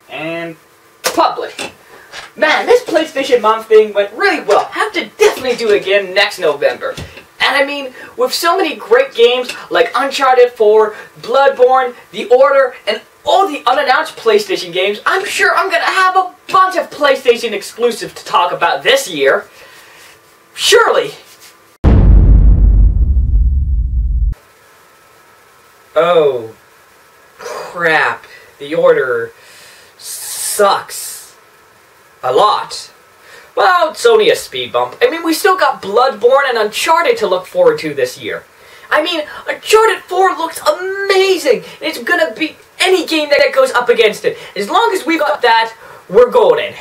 And public. Man, this PlayStation Month thing went really well. Have to definitely do it again next November. And I mean, with so many great games like Uncharted 4, Bloodborne, The Order, and all the unannounced PlayStation games, I'm sure I'm gonna have a bunch of PlayStation exclusives to talk about this year. Surely. Oh, crap. The Order sucks. A lot. Well, it's only a speed bump. I mean, we still got Bloodborne and Uncharted to look forward to this year. I mean, Uncharted 4 looks amazing. It's gonna beat any game that goes up against it. As long as we got that, we're golden.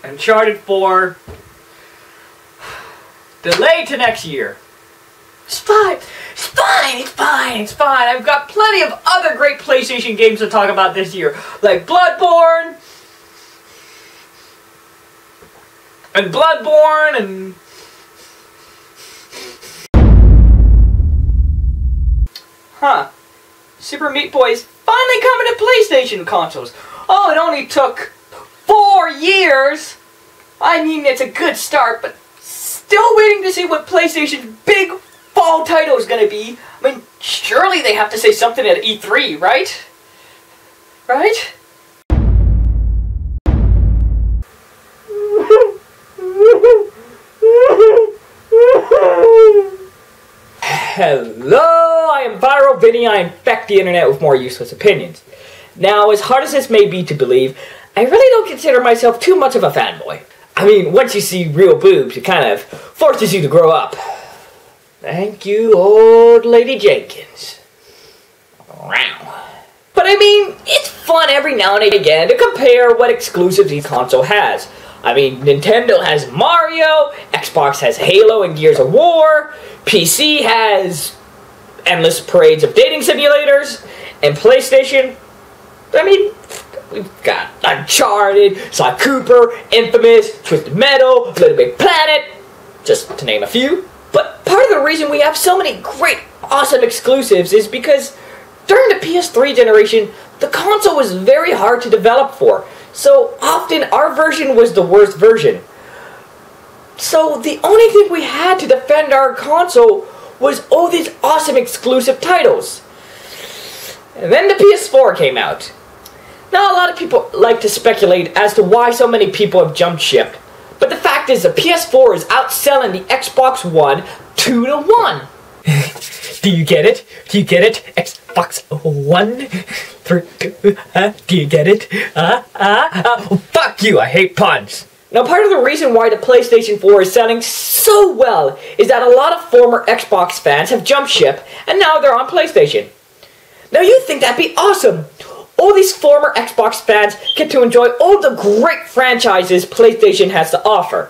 Uncharted 4 delayed to next year. It's fine. It's fine. It's fine. It's fine. I've got plenty of other great PlayStation games to talk about this year, like Bloodborne and Super Meat Boy is finally coming to PlayStation consoles. Oh, it only took 4 years. I mean, it's a good start, but still waiting to see what PlayStation's big fall title is gonna be. I mean, surely they have to say something at E3, right? Right? Hello, I am Viral Vinnie. I infect the internet with more useless opinions. Now, as hard as this may be to believe, I really don't consider myself too much of a fanboy. I mean, once you see real boobs, it kind of forces you to grow up. Thank you, old lady Jenkins. But I mean, it's fun every now and again to compare what exclusives each console has. I mean, Nintendo has Mario, Xbox has Halo and Gears of War, PC has endless parades of dating simulators, and PlayStation, I mean, we've got Uncharted, Sly Cooper, Infamous, Twisted Metal, Little Big Planet, just to name a few. But part of the reason we have so many great, awesome exclusives is because during the PS3 generation, the console was very hard to develop for. So often our version was the worst version. So the only thing we had to defend our console was all these awesome exclusive titles. And then the PS4 came out. Now a lot of people like to speculate as to why so many people have jumped ship. But the fact is the PS4 is outselling the Xbox One 2-to-1. Do you get it? Do you get it? Xbox One? Do you get it? Oh, fuck you, I hate puns. Now part of the reason why the PlayStation 4 is selling so well is that a lot of former Xbox fans have jumped ship and now they're on PlayStation. Now you think that'd be awesome. All these former Xbox fans get to enjoy all the great franchises PlayStation has to offer.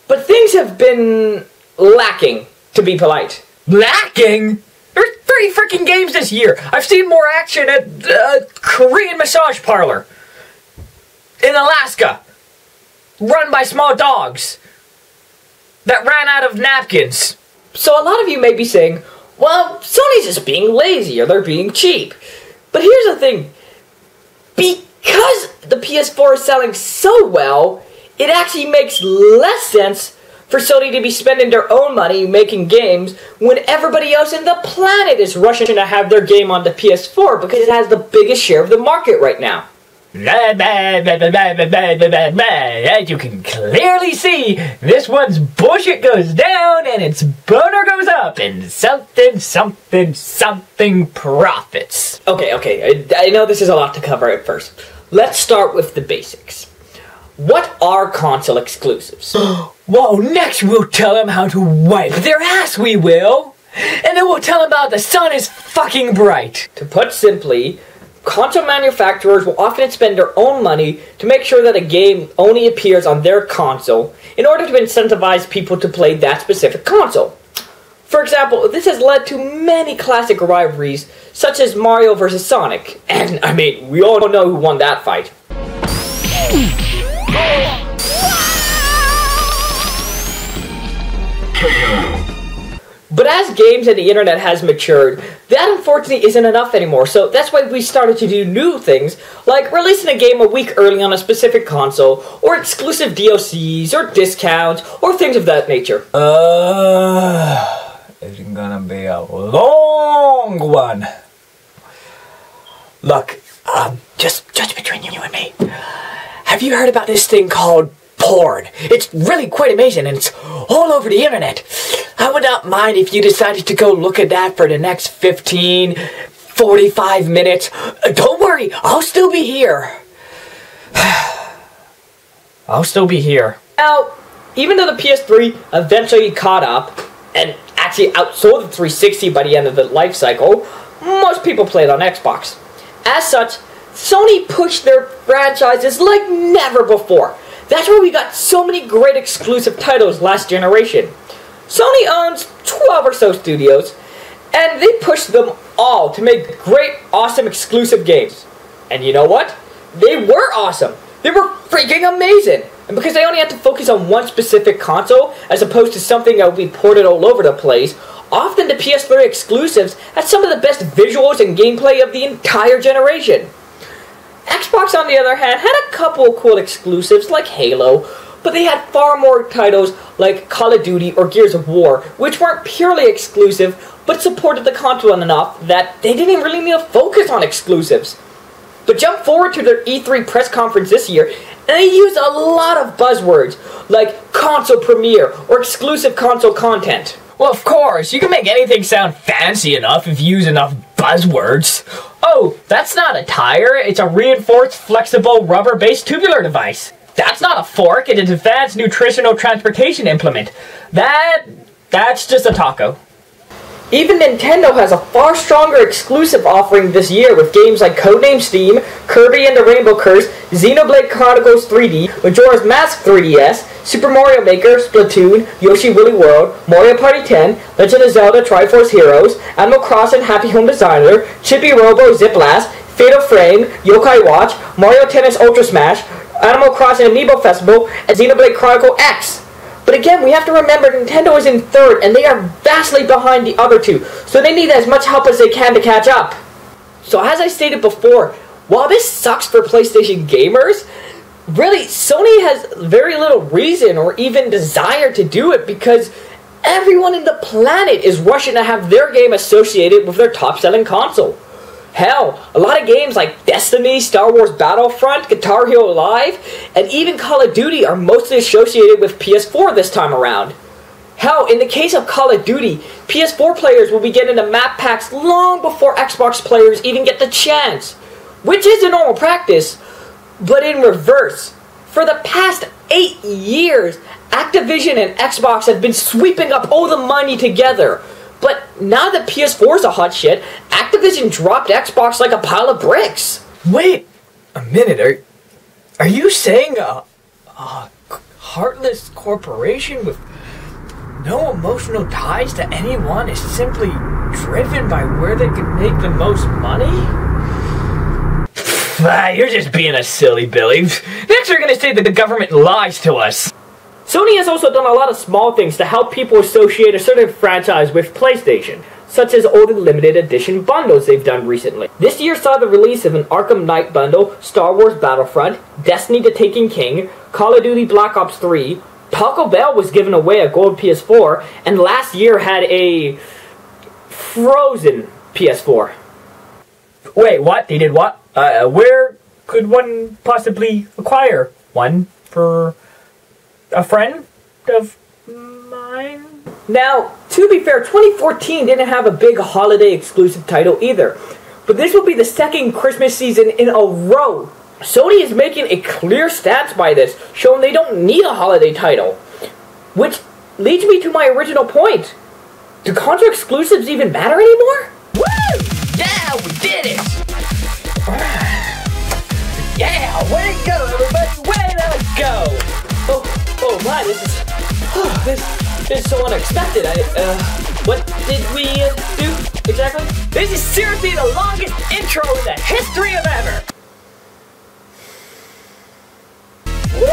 But things have been lacking, to be polite. Lacking? There's 3 freaking games this year. I've seen more action at a Korean massage parlor in Alaska, run by small dogs that ran out of napkins. So a lot of you may be saying, well, Sony's just being lazy or they're being cheap. But here's the thing. Because the PS4 is selling so well, it actually makes less sense for Sony to be spending their own money making games when everybody else in the planet is rushing to have their game on the PS4 because it has the biggest share of the market right now. As you can clearly see, this one's bullshit goes down and its boner goes up and something profits. Okay, I know this is a lot to cover at first. Let's start with the basics. What are console exclusives? Whoa, next we'll tell them how to wipe their ass, we will! And then we'll tell them about the sun is fucking bright. To put simply, console manufacturers will often spend their own money to make sure that a game only appears on their console in order to incentivize people to play that specific console. For example, this has led to many classic rivalries, such as Mario vs. Sonic. And, I mean, we all know who won that fight. But as games and the internet has matured, that unfortunately isn't enough anymore, so that's why we started to do new things, like releasing a game a week early on a specific console, or exclusive DLCs, or discounts, or things of that nature. It's gonna be a long one. Look, just between you and me, have you heard about this thing called porn? It's really quite amazing, and it's all over the internet. I would not mind if you decided to go look at that for the next 45 minutes. Don't worry, I'll still be here. I'll still be here. Now, even though the PS3 eventually caught up, and actually outsold the 360 by the end of the life cycle, most people played on Xbox. As such, Sony pushed their franchises like never before. That's why we got so many great exclusive titles last generation. Sony owns 12 or so studios, and they pushed them all to make great, awesome exclusive games. And you know what? They were awesome. They were freaking amazing. And because they only had to focus on one specific console, as opposed to something that would be ported all over the place, often the PS3 exclusives had some of the best visuals and gameplay of the entire generation. Xbox, on the other hand, had a couple of cool exclusives like Halo, but they had far more titles like Call of Duty or Gears of War, which weren't purely exclusive, but supported the console enough that they didn't really need to focus on exclusives. But jump forward to their E3 press conference this year, and they used a lot of buzzwords, like console premiere or exclusive console content. Well, of course, you can make anything sound fancy enough if you use enough buzzwords. Oh, that's not a tire, it's a reinforced, flexible, rubber-based tubular device. That's not a fork, it's an advanced nutritional transportation implement. That's just a taco. Even Nintendo has a far stronger exclusive offering this year with games like Codename Steam, Kirby and the Rainbow Curse, Xenoblade Chronicles 3D, Majora's Mask 3DS, Super Mario Maker, Splatoon, Yoshi Woolly World, Mario Party 10, Legend of Zelda Triforce Heroes, Animal Crossing Happy Home Designer, Chippy Robo Zip Blast, Fatal Frame, Yokai Watch, Mario Tennis Ultra Smash, Animal Crossing Amiibo Festival, and Xenoblade Chronicle X. But again, we have to remember Nintendo is in third, and they are vastly behind the other two, so they need as much help as they can to catch up. So as I stated before, while this sucks for PlayStation gamers, really, Sony has very little reason or even desire to do it because everyone in the planet is rushing to have their game associated with their top-selling console. Hell, a lot of games like Destiny, Star Wars Battlefront, Guitar Hero Live, and even Call of Duty are mostly associated with PS4 this time around. Hell, in the case of Call of Duty, PS4 players will be getting the map packs long before Xbox players even get the chance. Which is a normal practice, but in reverse. For the past 8 years, Activision and Xbox have been sweeping up all the money together. But now that PS4 is a hot shit, Activision dropped Xbox like a pile of bricks. Wait a minute, are you saying a heartless corporation with no emotional ties to anyone is simply driven by where they can make the most money? You're just being a silly Billy. Next you're gonna say that the government lies to us. Sony has also done a lot of small things to help people associate a certain franchise with PlayStation, such as all the limited edition bundles they've done recently. This year saw the release of an Arkham Knight bundle, Star Wars Battlefront, Destiny the Taken King, Call of Duty Black Ops 3, Taco Bell was given away a gold PS4, and last year had a frozen PS4. Wait, what? They did what? Where could one possibly acquire one for a friend of mine? Now, to be fair, 2014 didn't have a big holiday exclusive title either. But this will be the second Christmas season in a row. Sony is making a clear stance by this, showing they don't need a holiday title. Which leads me to my original point. Do console exclusives even matter anymore? Woo! Yeah, we did it! Yeah, way to go, everybody! Way to go! Oh my, this is so unexpected. What did we do exactly? This is seriously the longest intro in the history of ever! Woo!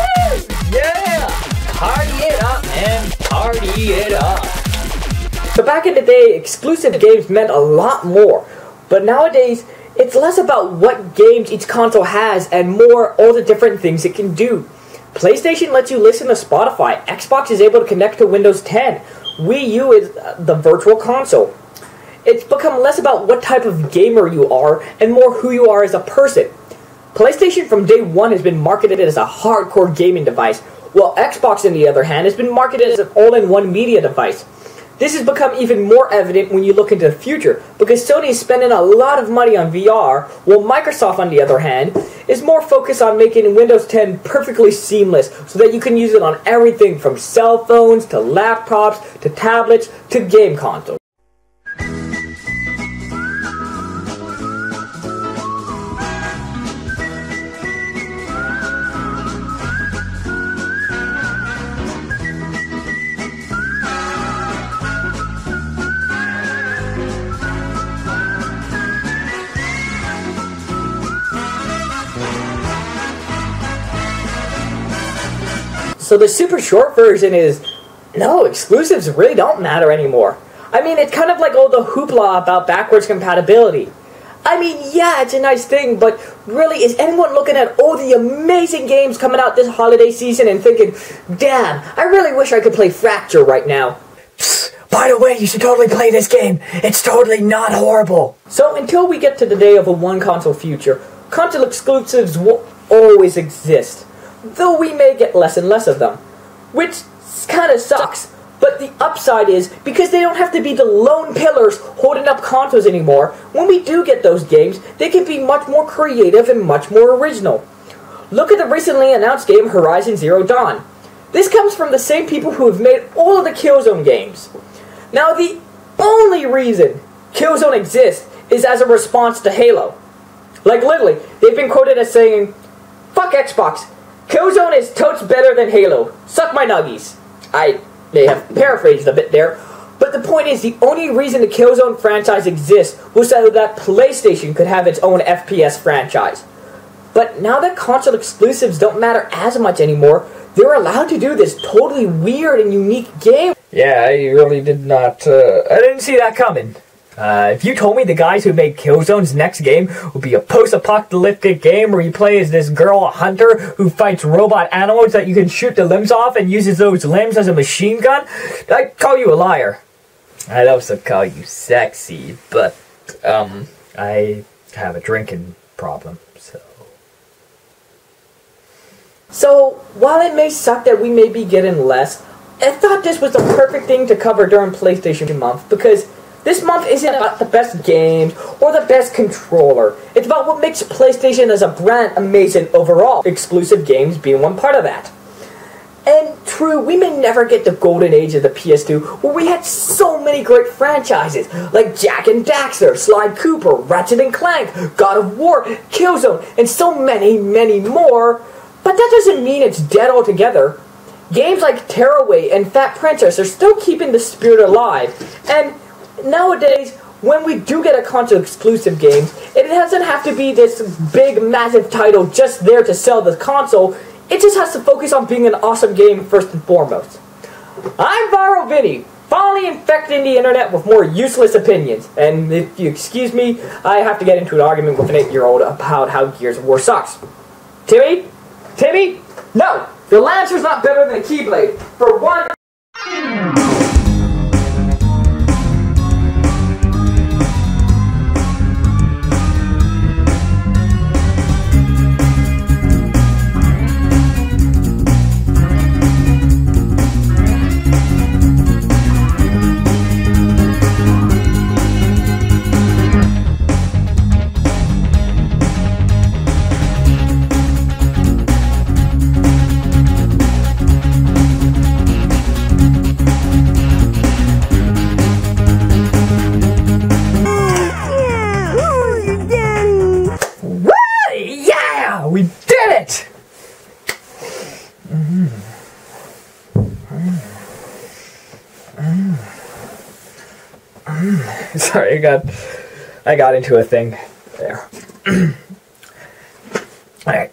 Yeah! Party it up, man! Party it up! So back in the day, exclusive games meant a lot more. But nowadays, it's less about what games each console has and more all the different things it can do. PlayStation lets you listen to Spotify. Xbox is able to connect to Windows 10. Wii U is the virtual console. It's become less about what type of gamer you are and more who you are as a person. PlayStation from day one has been marketed as a hardcore gaming device, while Xbox, on the other hand, has been marketed as an all-in-one media device. This has become even more evident when you look into the future, because Sony is spending a lot of money on VR, while Microsoft, on the other hand, is more focused on making Windows 10 perfectly seamless so that you can use it on everything from cell phones, to laptops, to tablets, to game consoles. So the super short version is, no, exclusives really don't matter anymore. I mean, it's kind of like all the hoopla about backwards compatibility. I mean, yeah, it's a nice thing, but really, is anyone looking at all the amazing games coming out this holiday season and thinking, damn, I really wish I could play Fracture right now? Psst, by the way, you should totally play this game. It's totally not horrible. So until we get to the day of a one-console future, console exclusives will always exist, though we may get less and less of them, which kind of sucks. But the upside is, because they don't have to be the lone pillars holding up consoles anymore, when we do get those games, they can be much more creative and much more original. Look at the recently announced game Horizon Zero Dawn. This comes from the same people who have made all of the Killzone games. Now, the only reason Killzone exists is as a response to Halo. Like, literally, they've been quoted as saying, "Fuck Xbox, Killzone is totes better than Halo. Suck my nuggies." I may have paraphrased a bit there, but the point is, the only reason the Killzone franchise exists was so that PlayStation could have its own FPS franchise. But now that console exclusives don't matter as much anymore, they're allowed to do this totally weird and unique game. Yeah, I really did not, I didn't see that coming. If you told me the guys who made Killzone's next game would be a post-apocalyptic game where you play as this girl, a hunter, who fights robot animals that you can shoot the limbs off and uses those limbs as a machine gun, I'd call you a liar. I'd also call you sexy, but, I have a drinking problem, so... So, while it may suck that we may be getting less, I thought this was the perfect thing to cover during PlayStation Month, because this month isn't about the best games or the best controller. It's about what makes PlayStation as a brand amazing overall, exclusive games being one part of that. And true, we may never get the golden age of the PS2 where we had so many great franchises like Jak and Daxter, Sly Cooper, Ratchet and Clank, God of War, Killzone, and so many, many more, but that doesn't mean it's dead altogether. Games like Tearaway and Fat Princess are still keeping the spirit alive, and nowadays, when we do get a console exclusive game, it doesn't have to be this big, massive title just there to sell the console. It just has to focus on being an awesome game first and foremost. I'm Viral Vinnie, finally infecting the internet with more useless opinions. And if you excuse me, I have to get into an argument with an 8-year-old about how Gears of War sucks. Timmy? Timmy? No! The Lancer's not better than a Keyblade. For one... We did it! Sorry, I got into a thing there. Alright.